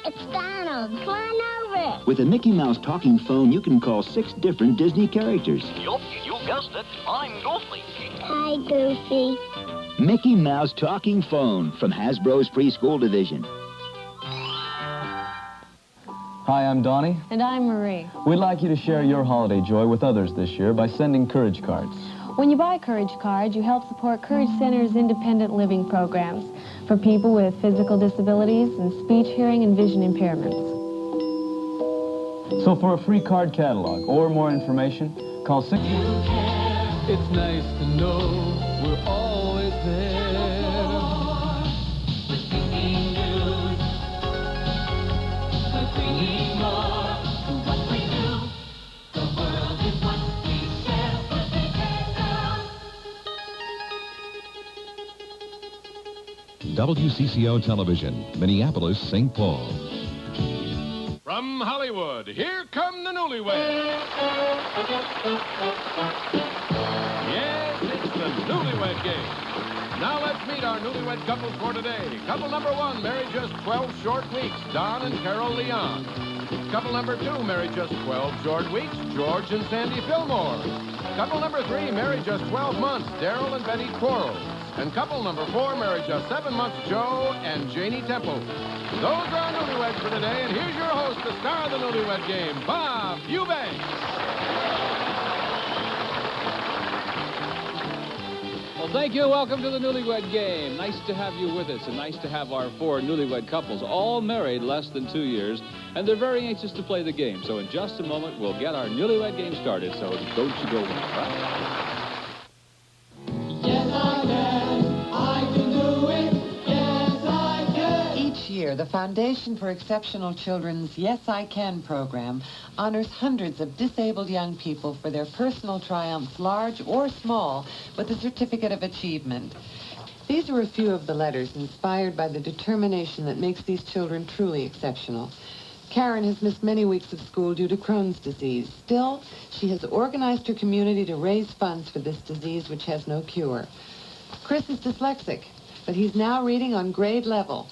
It's Donald. Come on over. With a Mickey Mouse talking phone, you can call 6 different Disney characters. Yup, you guessed it. I'm Goofy. Hi, Goofy. Mickey Mouse talking phone from Hasbro's preschool division. Hi, I'm Donnie. And I'm Marie. We'd like you to share your holiday joy with others this year by sending Courage cards. When you buy Courage cards, you help support Courage Center's independent living programs for people with physical disabilities and speech, hearing, and vision impairments. So for a free card catalog or more information, call 6... It's nice to know we're always there. We're bringing news. We're bringing more to what we do. The world is what we share, but we can't know. WCCO Television, Minneapolis, St. Paul. From Hollywood, here come the Newlyweds. Yes, it's the Newlywed Game. Now let's meet our newlywed couples for today. Couple number 1, married just 12 short weeks, Don and Carol Leon. Couple number 2, married just 12 short weeks, George and Sandy Fillmore. Couple number 3, married just 12 months, Daryl and Betty Quarles. And couple number 4, married just 7 months, Joe and Janie Temple. Those are our newlyweds for today, and here's your host, the star of the Newlywed Game, Bob Eubanks. Well, thank you. Welcome to the Newlywed Game. Nice to have you with us, and nice to have our 4 newlywed couples, all married less than 2 years, and they're very anxious to play the game. So in just a moment, we'll get our Newlywed Game started, so don't you go away, right? Yes, I can. I can do it. Yes, I can. Each year, the Foundation for Exceptional Children's Yes, I Can program honors hundreds of disabled young people for their personal triumphs, large or small, with a certificate of achievement. These are a few of the letters inspired by the determination that makes these children truly exceptional. Karen has missed many weeks of school due to Crohn's disease. Still, she has organized her community to raise funds for this disease, which has no cure. Chris is dyslexic, but he's now reading on grade level.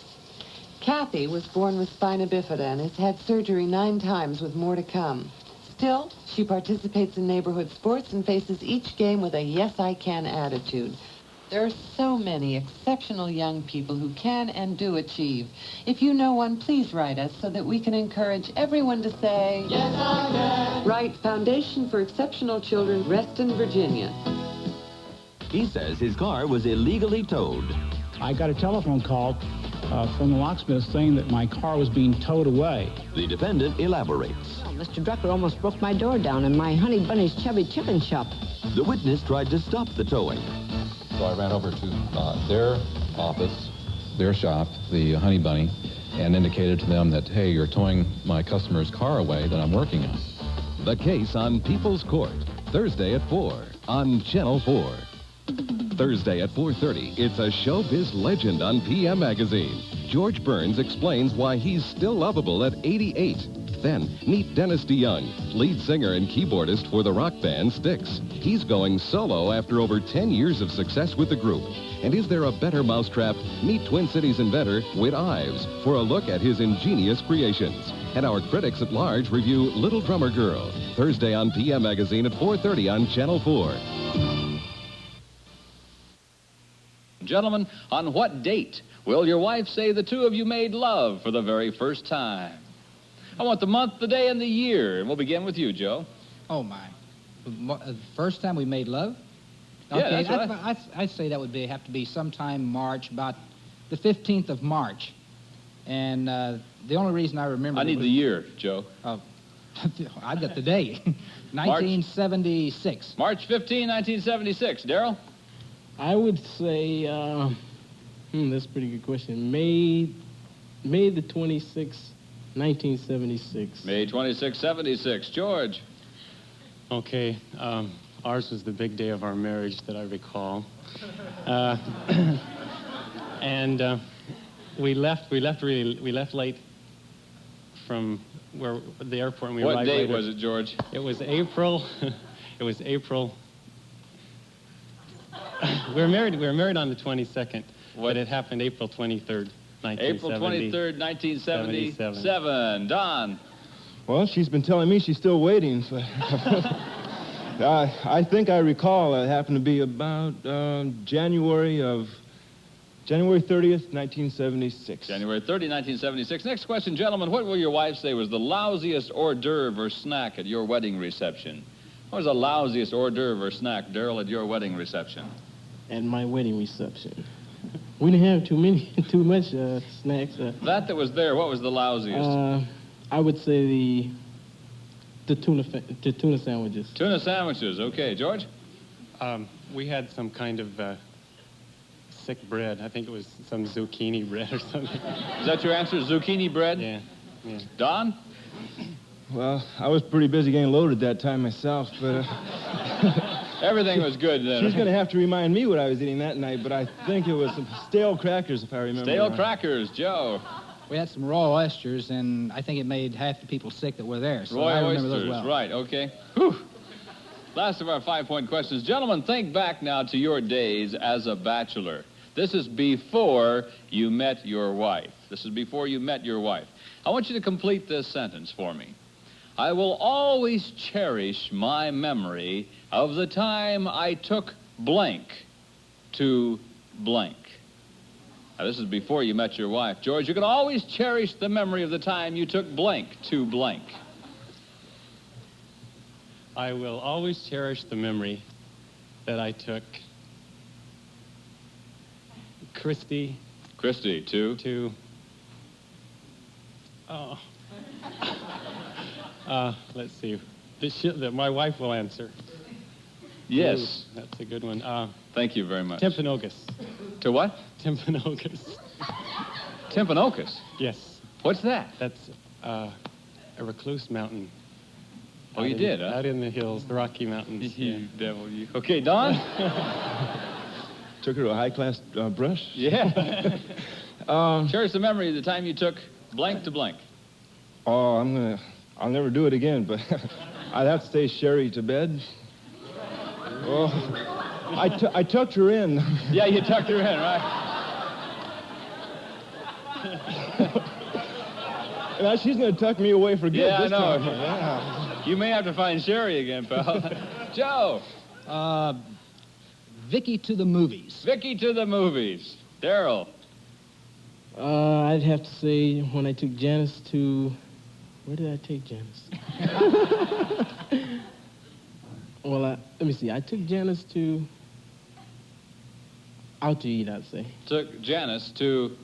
Kathy was born with spina bifida and has had surgery 9 times with more to come. Still, she participates in neighborhood sports and faces each game with a yes, I can attitude. There are so many exceptional young people who can and do achieve. If you know one, please write us so that we can encourage everyone to say, Yes, I can. Write Foundation for Exceptional Children, Reston, Virginia. He says his car was illegally towed. I got a telephone call from the locksmith saying that my car was being towed away. The defendant elaborates. Mr. Drucker almost broke my door down in my Honey Bunny's Chubby Chicken shop. The witness tried to stop the towing. So I ran over to their office, their shop, the Honey Bunny, and indicated to them that, hey, you're towing my customer's car away that I'm working on. The case on People's Court, Thursday at 4 on Channel 4. Thursday at 4:30, it's a showbiz legend on PM Magazine. George Burns explains why he's still lovable at 88. Then, meet Dennis DeYoung, lead singer and keyboardist for the rock band Styx. He's going solo after over 10 years of success with the group. And is there a better mousetrap? Meet Twin Cities inventor Whit Ives for a look at his ingenious creations. And our critics at large review Little Drummer Girl, Thursday on PM Magazine at 4:30 on Channel 4. Gentlemen, on what date will your wife say the two of you made love for the very first time? I want the month, the day, and the year. And we'll begin with you, Joe. Oh, my. The first time we made love? Yeah, Okay, that's right. I'd say that would have to be sometime March, about the 15th of March. And the only reason I remember... I need the year, Joe. Oh, I got the day. 1976. March 15, 1976. Daryl? I would say, that's a pretty good question. May the 26th, 1976. May 26, 76. George? Okay, ours was the big day of our marriage that I recall. And we left late from the airport, and we arrived What date later. was it, George? It was April. It was April. We were married on the 22nd, but it happened April 23rd. 1970. April 23rd, 1977. Don. Well, she's been telling me she's still waiting. So I think I recall it happened to be about January 30th, 1976. January 30, 1976. Next question, gentlemen. What will your wife say was the lousiest hors d'oeuvre or snack at your wedding reception? What was the lousiest hors d'oeuvre or snack, Daryl, at your wedding reception? At my wedding reception. We didn't have too much snacks. That was there, what was the lousiest? I would say the tuna sandwiches. Tuna sandwiches, okay. George? We had some kind of sick bread. I think it was some zucchini bread or something. Is that your answer, zucchini bread? Yeah. Don? Well, I was pretty busy getting loaded that time myself, but... Everything was good then. She's going to have to remind me what I was eating that night, but I think it was some stale crackers, if I remember. Stale crackers, Joe. We had some raw oysters, and I think it made half the people sick that were there. So I remember those well. Right, okay. Whew. Last of our 5-point questions. Gentlemen, think back now to your days as a bachelor. This is before you met your wife. This is before you met your wife. I want you to complete this sentence for me. I will always cherish my memory of the time I took blank to blank. Now, this is before you met your wife. George, you can always cherish the memory of the time you took blank to blank. I will always cherish the memory that I took Christy to... let's see. That my wife will answer. Yes. Ooh, that's a good one. Thank you very much. Timpanogos. To what? Timpanogos. Timpanogos? Yes. What's that? That's a recluse mountain. Oh, you did, huh? Out in the hills, the Rocky Mountains. You devil, you. Okay, Don? Took her to a high-class brush? Yeah. Cherish the memory of the time you took blank to blank. Oh, I'll never do it again, but I'd have to say Sherry to bed. Oh, I tucked her in. Yeah, you tucked her in, right? Now she's going to tuck me away for good Yeah, this I know. time. Yeah. You may have to find Sherry again, pal. Joe. Vicky to the movies. Vicky to the movies. Daryl. I'd have to say when I took Janice to... Where did I take Janice? Well, let me see. I took Janice to... Out to eat, I'd say. Took Janice to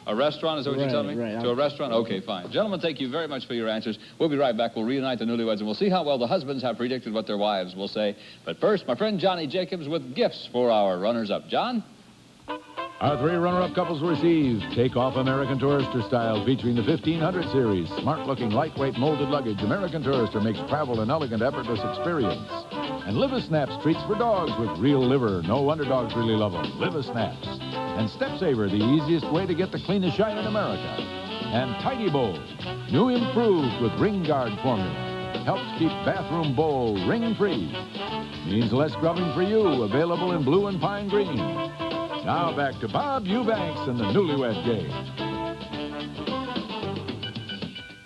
a restaurant, is that what you're telling me? Right. To a restaurant? Okay, fine. Gentlemen, thank you very much for your answers. We'll be right back. We'll reunite the newlyweds, and we'll see how well the husbands have predicted what their wives will say. But first, my friend Johnny Jacobs with gifts for our runners-up. John? Our 3 runner-up couples receive Take-Off American Tourister Style, featuring the 1500 series. Smart-looking, lightweight, molded luggage. American Tourister makes travel an elegant, effortless experience. And Liver Snaps treats for dogs with real liver. No wonder dogs really love them. Liver Snaps. And Step Saver, the easiest way to get the cleanest shine in America. And Tidy Bowl, new improved with Ring Guard formula. Helps keep bathroom bowl ring-free. Means less scrubbing for you. Available in blue and pine green. Now back to Bob Eubanks and the Newlywed Game.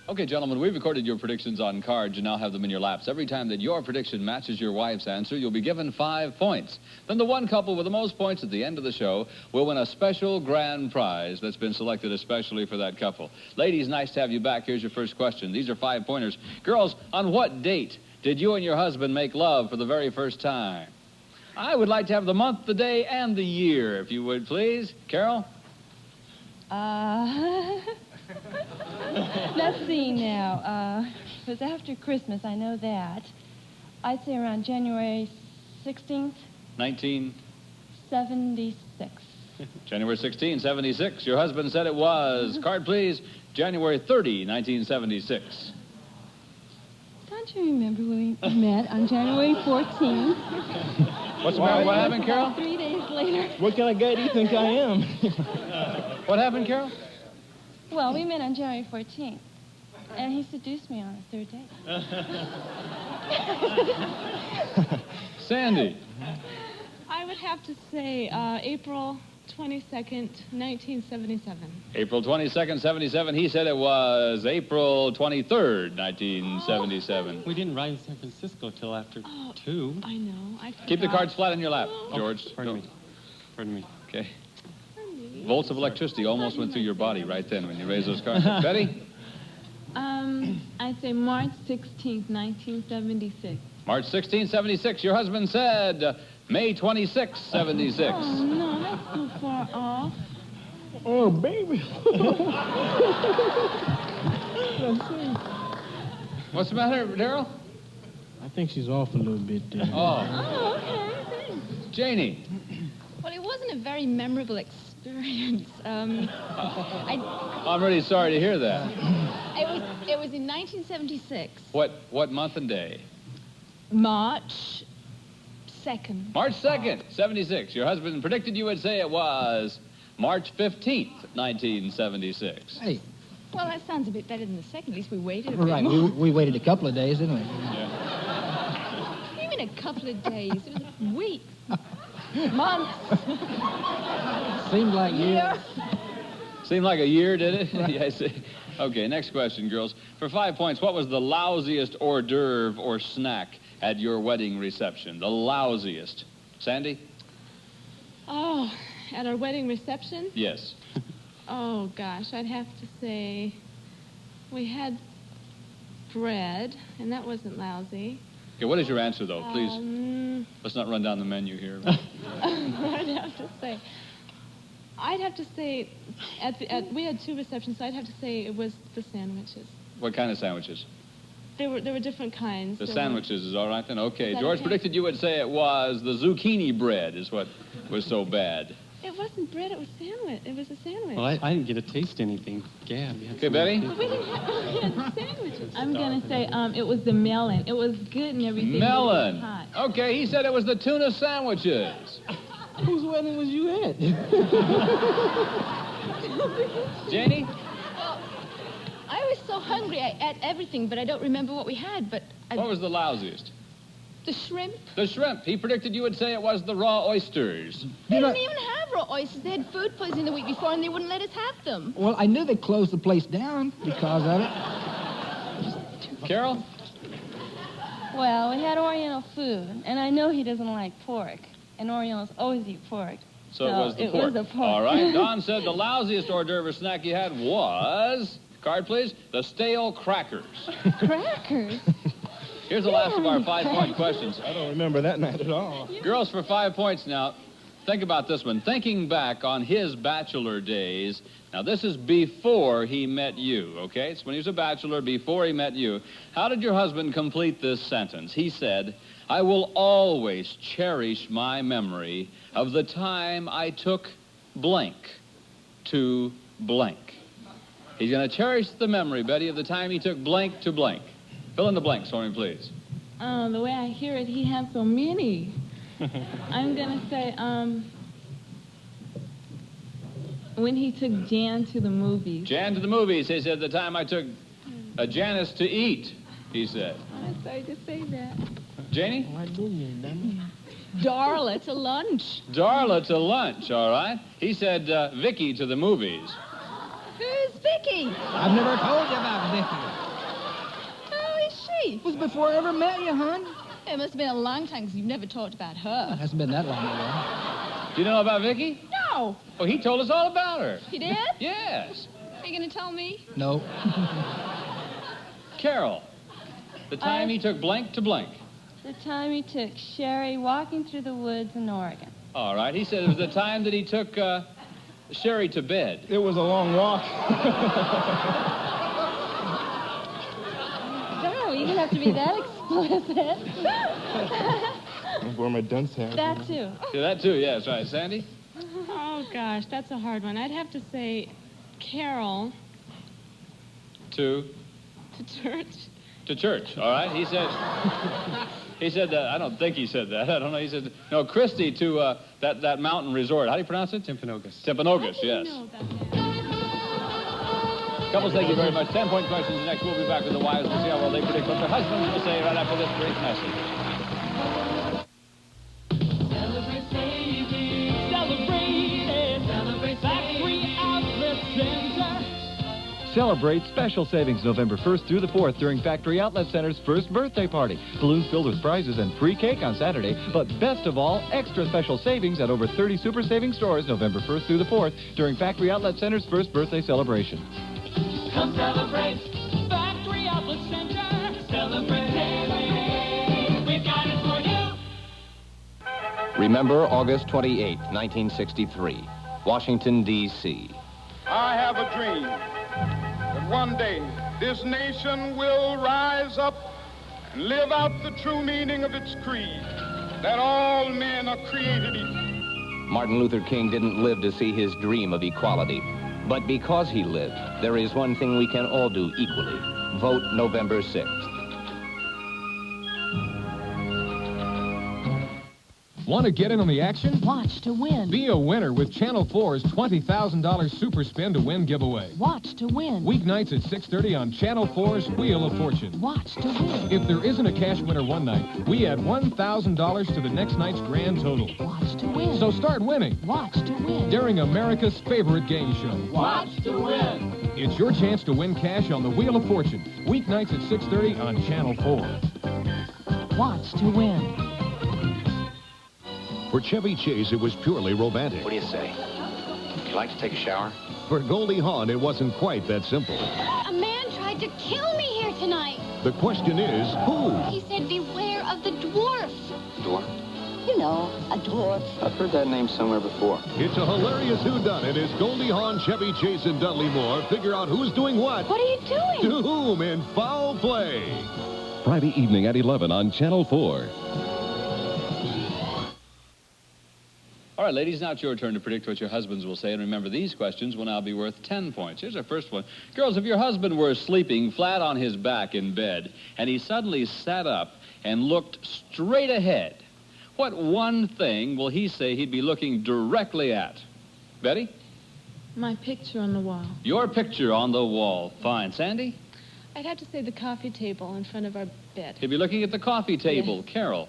Okay, gentlemen, we've recorded your predictions on cards. You now have them in your laps. Every time that your prediction matches your wife's answer, you'll be given 5 points. Then the one couple with the most points at the end of the show will win a special grand prize that's been selected especially for that couple. Ladies, nice to have you back. Here's your first question. These are 5-pointers. Girls, on what date did you and your husband make love for the very first time? I would like to have the month, the day, and the year, if you would, please. Carol? Let's see now. It was after Christmas, I know that. I'd say around January 16th. 1976. 76. January 16, 76. Your husband said it was. Card, please. January 30, 1976. Don't you remember when we met on January 14th? What's the matter? What happened, Carol? 3 days later. What kind of guy do you think I am? What happened, Carol? Well, we met on January 14th, and he seduced me on the 3rd day. Sandy. I would have to say April 22nd, 1977. April 22nd, 77. He said it was April 23rd, 1977. We didn't ride in San Francisco till after 2. I know. I forgot. Keep the cards flat in your lap, Oh, George. pardon me. Pardon me. Okay. Volts of electricity almost went through your body right then when you raised those cards. Betty? I'd say March 16th, 1976. March 16, 76. Your husband said May 26, 76. Oh, no, that's too far off. Oh, baby. What's the matter, Daryl? I think she's off a little bit there. Oh. Oh, okay, thanks. Janie? Well, it wasn't a very memorable experience. I'm really sorry to hear that. It was in 1976, What month and day? March 2nd. March 2nd, 76. Your husband predicted you would say it was March 15th, 1976. Hey, Well, that sounds a bit better than the second. At least we waited a bit right. more. We waited a couple of days, didn't we? What do you mean a couple of days? It was a week. Months. Seemed like years. Seemed like a year, did it? Yes. Okay, next question, girls. For 5 points, what was the lousiest hors d'oeuvre or snack at your wedding reception? The lousiest. Sandy? Oh, at our wedding reception? Yes. Oh, gosh, I'd have to say we had bread, and that wasn't lousy. Okay, what is your answer, though? Please, let's not run down the menu here. I'd have to say, we had 2 receptions, so I'd have to say it was the sandwiches. What kind of sandwiches? There were different kinds. The There sandwiches is all right then? Okay, Is that George okay? predicted you would say it was the zucchini bread is what was so bad. It wasn't bread, it was sandwich. It was a sandwich. Well, I didn't get to taste anything. Gab. Okay, Betty? But we had sandwiches. I'm going to say it was the melon. It was good and everything. but it was Melon. hot. Okay, he said it was the tuna sandwiches. Whose wedding was you at? Janie? I was so hungry, I ate everything, but I don't remember what we had. But What was the lousiest? the shrimp. The shrimp. He predicted you would say it was the raw oysters. They didn't even have raw oysters. They had food poisoning the week before, and they wouldn't let us have them. Well, I knew they closed the place down because of it. Carol? Well, we had Oriental food, and I know he doesn't like pork, and Orientals always eat pork. So it was the pork. Was the pork. All right. Don said the lousiest hors d'oeuvre snack you had was, card please, the stale crackers. Crackers? Here's the last of our 5-point questions. I don't remember that night at all. Girls, for 5 points now. Think about this one. Thinking back on his bachelor days. Now, this is before he met you, okay? It's when he was a bachelor, before he met you. How did your husband complete this sentence? He said, I will always cherish my memory of the time I took blank to blank. He's going to cherish the memory, Betty, of the time he took blank to blank. Fill in the blanks for me, please. Oh, the way I hear it, he had so many. I'm going to say, when he took Jan to the movies. Jan to the movies. He said, the time I took Janice to eat, he said. I'm sorry to say that. Janie? Darla to lunch. Darla to lunch, all right. He said Vicky to the movies. Who's Vicky? I've never told you about Vicky. Who is she? It was before I ever met you, hon. It must have been a long time because you've never talked about her. It hasn't been that long ago. Do you know about Vicky? No. Oh, he told us all about her. He did? Yes. Are you going to tell me? No. Carol, the time he took blank to blank. The time he took Sherry walking through the woods in Oregon. All right. He said it was the time that he took Sherry to bed. It was a long walk. Darryl, you didn't have to be that explicit. I wore my dunce hat. That too. Yeah, that too, yes, right. Sandy? Oh, gosh, that's a hard one. I'd have to say To church. To church, all right. He said that. I don't think he said that. I don't know. He said, no, Christy to that mountain resort. How do you pronounce it? Timpanogos. Timpanogos, yes. Couples, thank you very much. 10-point questions next. We'll be back with the wives to see how well they predict what their husbands will say right after this brief message. Celebrate, baby. Celebrate. Celebrate special savings November 1st through the 4th during Factory Outlet Center's first birthday party. Balloons filled with prizes and free cake on Saturday. But best of all, extra special savings at over 30 super savings stores November 1st through the 4th during Factory Outlet Center's first birthday celebration. Come celebrate. Factory Outlet Center. Celebrate savings. We've got it for you. Remember August 28, 1963, Washington, D.C. I have a dream that one day this nation will rise up and live out the true meaning of its creed, that all men are created equal. Martin Luther King didn't live to see his dream of equality. But because he lived, there is one thing we can all do equally. Vote November 6th. Want to get in on the action? Watch to win. Be a winner with Channel 4's $20,000 Super Spin to Win giveaway. Watch to win. Weeknights at 6:30 on Channel 4's Wheel of Fortune. Watch to win. If there isn't a cash winner one night, we add $1,000 to the next night's grand total. Watch to win. So start winning. Watch to win. During America's favorite game show. Watch to win. It's your chance to win cash on the Wheel of Fortune. Weeknights at 6:30 on Channel 4. Watch to win. For Chevy Chase, it was purely romantic. What do you say? Would you like to take a shower? For Goldie Hawn, it wasn't quite that simple. A man tried to kill me here tonight. The question is, who? He said, beware of the dwarf. Dwarf? You know, a dwarf. I've heard that name somewhere before. It's a hilarious whodunit as Goldie Hawn, Chevy Chase, and Dudley Moore figure out who's doing what. What are you doing? To whom in foul play. Friday evening at 11 on Channel 4. All right, ladies, now it's your turn to predict what your husbands will say. And remember, these questions will now be worth 10 points. Here's our first one. Girls, if your husband were sleeping flat on his back in bed, and he suddenly sat up and looked straight ahead, what one thing will he say he'd be looking directly at? Betty? My picture on the wall. Your picture on the wall. Fine. Sandy? I'd have to say the coffee table in front of our bed. He'd be looking at the coffee table. Yes. Carol?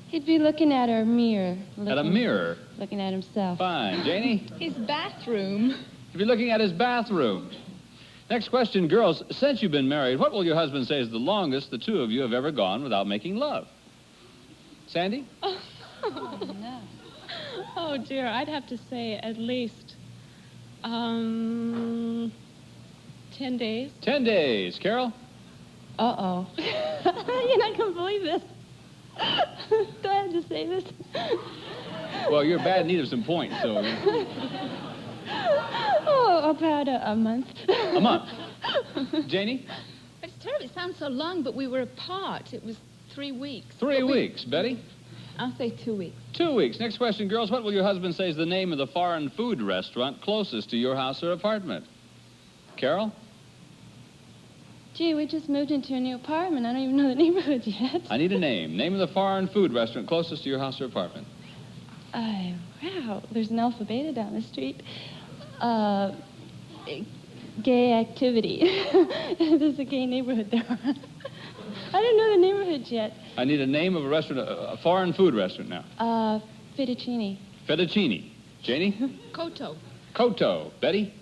He'd be looking at a mirror. At a mirror. Looking at himself. Fine. Janie? His bathroom. He'd be looking at his bathroom. Next question, girls. Since you've been married, what will your husband say is the longest the two of you have ever gone without making love? Sandy? Oh, no. Oh, dear. I'd have to say at least 10 days. 10 days. Carol? Uh-oh. You're not going to believe this. Do I have to say this? Well, you're bad in need of some points, so... Oh, about a month. A month. Janie? It's terrible. It sounds so long, but we were apart. It was 3 weeks. 3 weeks. Betty? I'll say 2 weeks. 2 weeks. Next question, girls. What will your husband say is the name of the foreign food restaurant closest to your house or apartment? Carol? Gee, we just moved into a new apartment. I don't even know the neighborhood yet. I need a name. Name of the foreign food restaurant closest to your house or apartment. Wow. There's an Alpha Beta down the street. Gay activity. There's a gay neighborhood there. I don't know the neighborhood yet. I need a name of a restaurant, a foreign food restaurant now. Fettuccine. Fettuccine. Janie? Koto. Koto. Betty?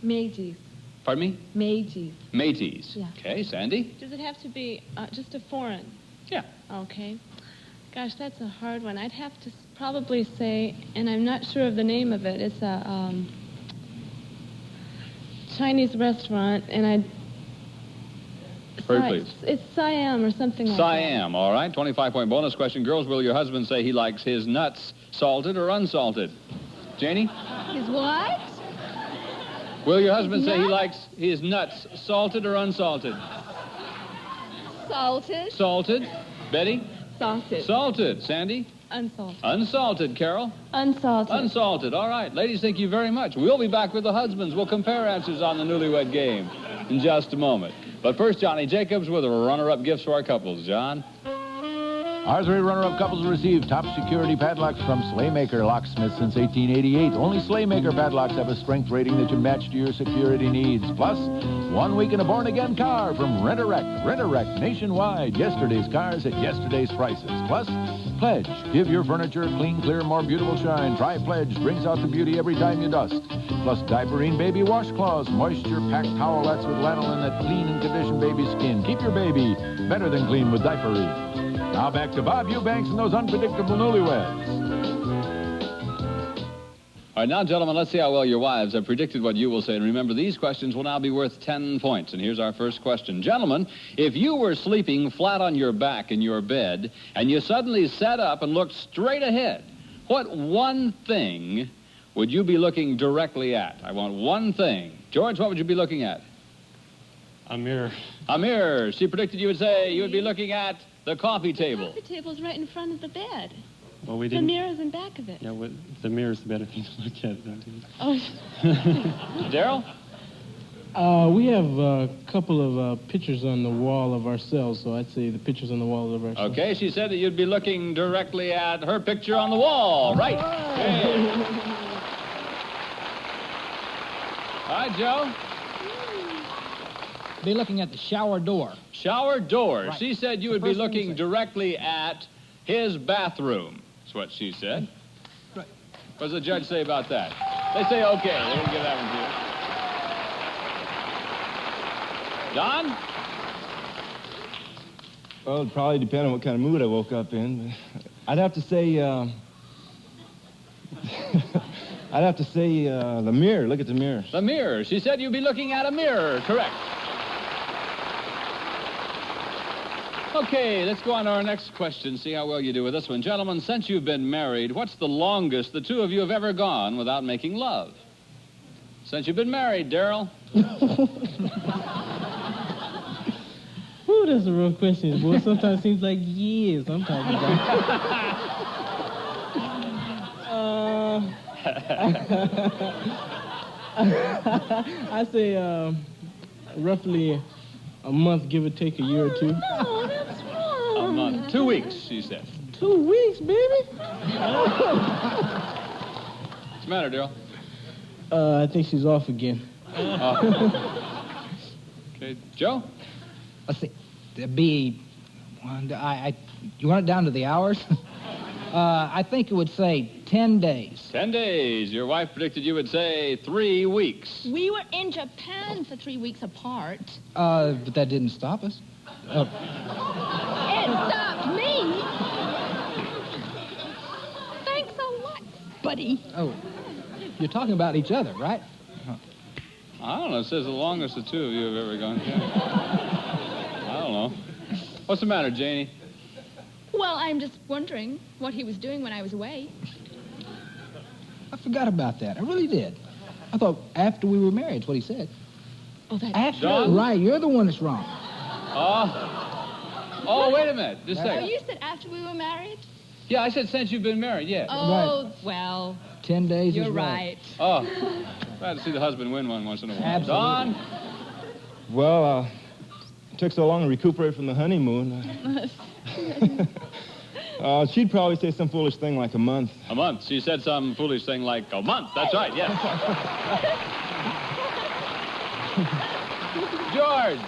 Meiji. Pardon me? Meiji. Métis. Yeah. Okay, Sandy? Does it have to be just a foreign? Yeah. Okay. Gosh, that's a hard one. I'd have to probably say, and I'm not sure of the name of it, it's a Chinese restaurant, and I'd... Hurry, please. It's Siam or something like Siam, all right. 25-point bonus question. Girls, will your husband say he likes his nuts salted or unsalted? Janie? that. His what? Will your husband say he likes his nuts salted or unsalted? Salted. Salted. Betty? Salted. Salted. Sandy? Unsalted. Unsalted. Carol? Unsalted. Unsalted. All right. Ladies, thank you very much. We'll be back with the husbands. We'll compare answers on the Newlywed Game in just a moment. But first, Johnny Jacobs with a runner-up gifts for our couples. John? Our three runner-up couples receive top security padlocks from Slaymaker Locksmith since 1888. Only Slaymaker padlocks have a strength rating that can match to your security needs. Plus, 1 week in a born-again car from Rent-A-Wreck. Rent-A-Wreck nationwide. Yesterday's cars at yesterday's prices. Plus, Pledge. Give your furniture a clean, clear, more beautiful shine. Try Pledge. Brings out the beauty every time you dust. plus Diaperine Baby Washcloths, moisture-packed towelettes with lanolin that clean and condition baby skin. Keep your baby better than clean with Diaperine. Now back to Bob Eubanks and those unpredictable newlyweds. All right, now, gentlemen, let's see how well your wives have predicted what you will say. And remember, these questions will now be worth 10 points. And here's our first question. Gentlemen, if you were sleeping flat on your back in your bed and you suddenly sat up and looked straight ahead, what one thing would you be looking directly at? I want one thing. George, what would you be looking at? A mirror. A mirror. She predicted you would say you would be looking at the coffee table. The table's right in front of the bed. Well, we The didn't. mirror's in back of it. Yeah, well, the mirror's the better thing to look at, don't you? Oh. Daryl? We have a couple of pictures on the wall of ourselves, so I'd say the pictures on the wall of ourselves. Okay, she said that you'd be looking directly at her picture on the wall. Right. Okay. All right, Joe? Be looking at the shower door. Shower door. Right. She said you would be looking directly at his bathroom. That's what she said. Right. What does the judge say about that? They say okay. They're going to give that one to you. Don? Well, it'd probably depend on what kind of mood I woke up in. I'd have to say, the mirror. Look at the mirror. The mirror. She said you'd be looking at a mirror. Correct. Okay, let's go on to our next question, see how well you do with this one. Gentlemen, since you've been married, what's the longest the two of you have ever gone without making love? Since you've been married, Daryl? Ooh, that's a real question, boy. Sometimes it seems like years I'm talking about. I say roughly a month, give or take a year or two. No, that's wrong. A month. 2 weeks, she said. 2 weeks, baby? What's the matter, Daryl? I think she's off again. Okay, Joe? Let's see. There'd be you want it down to the hours? I think it would say 10 days. 10 days. Your wife predicted you would say 3 weeks. We were in Japan for 3 weeks apart. But that didn't stop us. It stopped me. Thanks a lot, buddy. Oh, you're talking about each other, right? I don't know. It says the longest the two of you have ever gone. I don't know. What's the matter, Janie? Well, I'm just wondering what he was doing when I was away. I forgot about that. I really did. I thought after we were married is what he said. Oh, that's After, John? right, you're the one that's wrong. Oh, wait a minute. Just a Oh, second. you said after we were married? Yeah, I said since you've been married, yeah. Oh, well, 10 days you're is right. Oh, glad to see the husband win one once in a while. Absolutely. Don? Well, it took so long to recuperate from the honeymoon. She'd probably say some foolish thing like a month. A month. She said some foolish thing like a month. That's right, yes. George.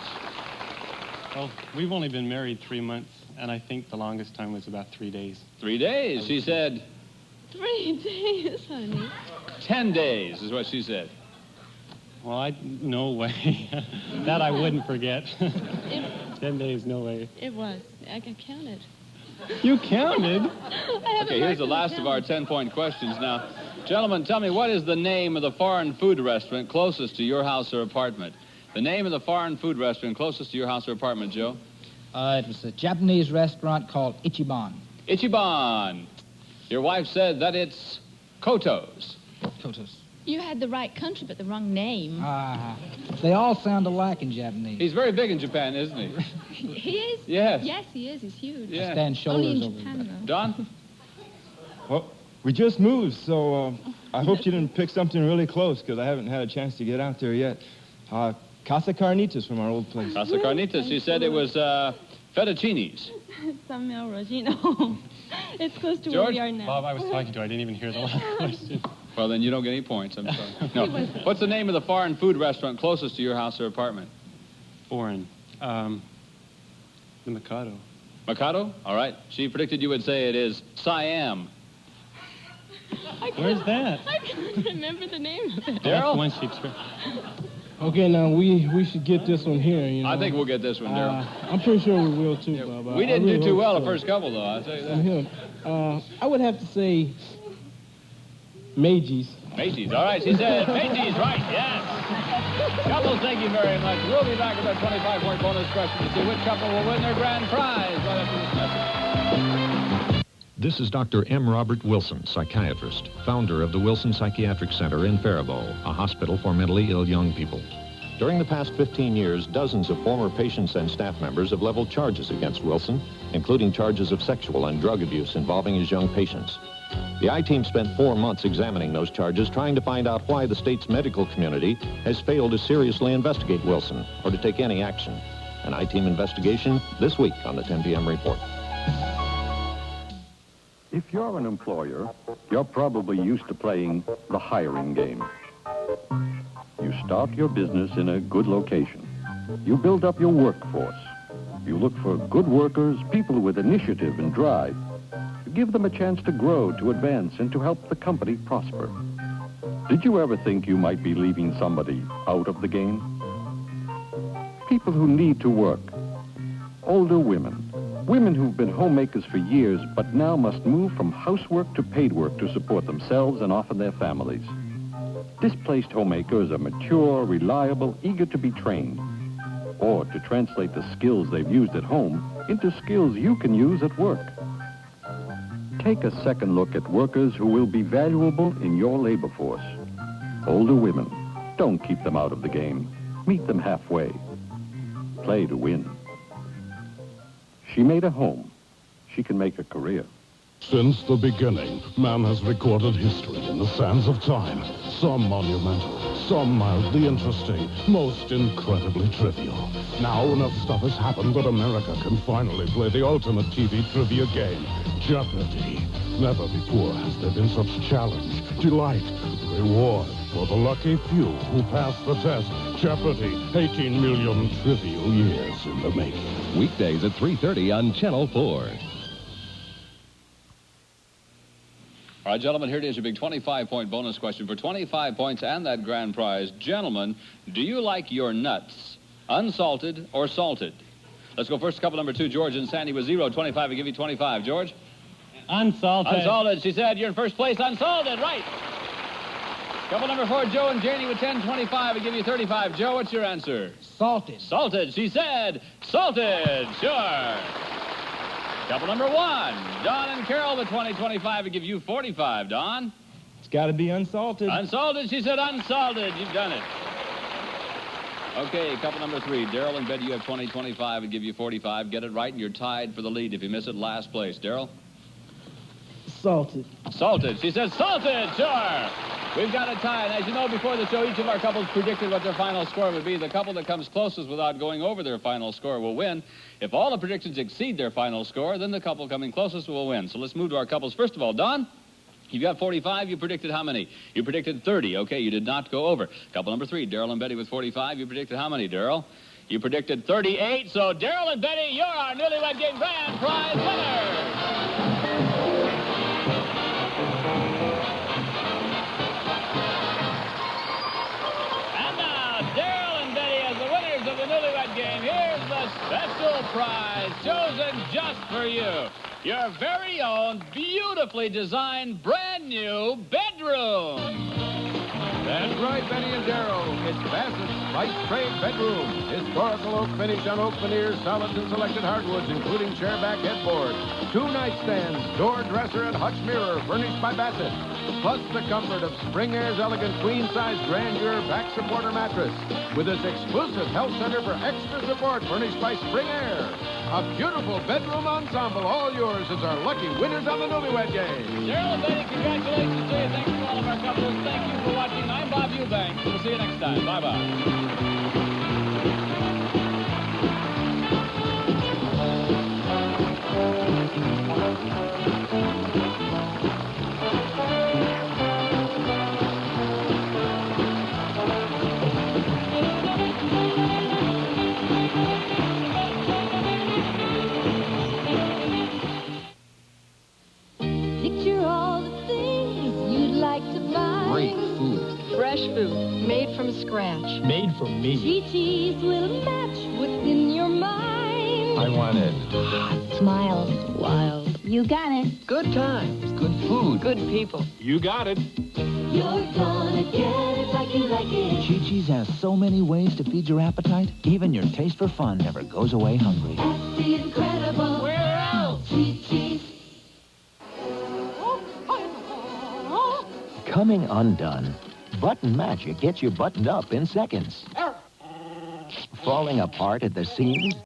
Well, we've only been married 3 months, and I think the longest time was about 3 days. 3 days. She said 3 days, honey. 10 days is what she said. Well, no way. That I wouldn't forget. 10 days, no way. It was. I counted. You counted? Okay, here's the last of our 10-point questions now. Gentlemen, tell me, what is the name of the foreign food restaurant closest to your house or apartment? The name of the foreign food restaurant closest to your house or apartment, Joe? It was a Japanese restaurant called Ichiban. Ichiban. Your wife said that it's Koto's. Koto's. You had the right country, but the wrong name. They all sound alike in Japanese. He's very big in Japan, isn't he? He is? Yes. Yes, he is. He's huge. Yeah. Stand shoulders Only in over Japan, though. Don? Well, we just moved, so I hope you didn't pick something really close, because I haven't had a chance to get out there yet. Casa Carnitas from our old place. Casa Carnitas. She said it was fettuccines. San Melrosino. It's close to where George? we are now. Bob, I was talking to. I didn't even hear the last question. Well, then you don't get any points. I'm sorry. No. What's the name of the foreign food restaurant closest to your house or apartment? Foreign. The Mikado. Mikado? All right. She predicted you would say it is Siam. Where's that? I can't remember the name of it. Daryl? Once she took. Okay, now we should get this one here. You know. I think we'll get this one, Daryl. I'm pretty sure we will too, Bob. We didn't I really do too hope well so. the first couple, though. I'll tell you that. Him. I would have to say Macy's. Macy's. All right, she said Macy's, right, yes. Couples, thank you very much. We'll be back with our 25-point bonus question to see which couple will win their grand prize right after this message. This is Dr. M. Robert Wilson, psychiatrist, founder of the Wilson Psychiatric Center in Faribault, a hospital for mentally ill young people. During the past 15 years, dozens of former patients and staff members have leveled charges against Wilson, including charges of sexual and drug abuse involving his young patients. The I-Team spent 4 months examining those charges, trying to find out why the state's medical community has failed to seriously investigate Wilson or to take any action. An I-Team investigation this week on the 10 p.m. report. If you're an employer, you're probably used to playing the hiring game. You start your business in a good location. You build up your workforce. You look for good workers, people with initiative and drive. You give them a chance to grow, to advance, and to help the company prosper. Did you ever think you might be leaving somebody out of the game? People who need to work. Older women. Women who've been homemakers for years, but now must move from housework to paid work to support themselves and often their families. Displaced homemakers are mature, reliable, eager to be trained, or to translate the skills they've used at home into skills you can use at work. Take a second look at workers who will be valuable in your labor force. Older women. Don't keep them out of the game. Meet them halfway. Play to win. She made a home. She can make a career. Since the beginning, man has recorded history in the sands of time. Some monumental, some mildly interesting, most incredibly trivial. Now enough stuff has happened that America can finally play the ultimate TV trivia game, Jeopardy! Never before has there been such challenge, delight, reward for the lucky few who pass the test. Jeopardy! 18 million trivial years in the making. Weekdays at 3:30 on Channel 4. All right, gentlemen, here it is, your big 25-point bonus question for 25 points and that grand prize. Gentlemen, do you like your nuts unsalted or salted? Let's go first, couple number 2, George and Sandy with 0. 25, I give you 25. George? Unsalted. Unsalted. She said you're in first place. Unsalted, right. Couple number 4, Joe and Janie with 10. 25, I give you 35. Joe, what's your answer? Salted. Salted. She said salted. Sure. Couple number 1, Don and Carol with 20. 25, I give you 45. Don? It's got to be unsalted. Unsalted. She said unsalted. You've done it. Okay, couple number 3, Daryl and Betty, you have 20. 25, I give you 45. Get it right and you're tied for the lead. If you miss it, last place. Daryl? Salted. Salted. She says salted. Sure. We've got a tie. And as you know, before the show, each of our couples predicted what their final score would be. The couple that comes closest without going over their final score will win. If all the predictions exceed their final score, then the couple coming closest will win. So let's move to our couples. First of all, Don, you've got 45. You predicted how many? You predicted 30. Okay, you did not go over. Couple number 3, Daryl and Betty with 45. You predicted how many, Daryl? You predicted 38. So Daryl and Betty, you're our Newlywed Game grand prize winners. Of the Newlywed Game, here's the special prize chosen just for you. Your very own, beautifully designed, brand new bedroom. That's right, Benny and Daryl. It's Bassett's Spice Trade Bedroom. Historical oak finish on oak veneers, solids, and selected hardwoods, including chairback headboard. 2 nightstands, door dresser, and hutch mirror, furnished by Bassett. Plus the comfort of Spring Air's elegant queen-size grandeur back supporter mattress. With its exclusive health center for extra support, furnished by Spring Air. A beautiful bedroom ensemble, all yours as our lucky winners on the Newlywed Game. Daryl and Betty, congratulations to you. Thanks to all of our couples. Thank you for watching. I'm Bob Eubanks. We'll see you next time. Bye-bye. Picture all the things you for me. Chi-Chi's will match what's in your mind. I want it. Smiles. Wild. You got it. Good times, good food. Good people. You got it. You're gonna get it like you like it. Chi-Chi's has so many ways to feed your appetite, even your taste for fun never goes away hungry. That's the incredible. We're out. Chi-Chi's. Coming undone. Button Magic gets you buttoned up in seconds. Falling apart at the seams?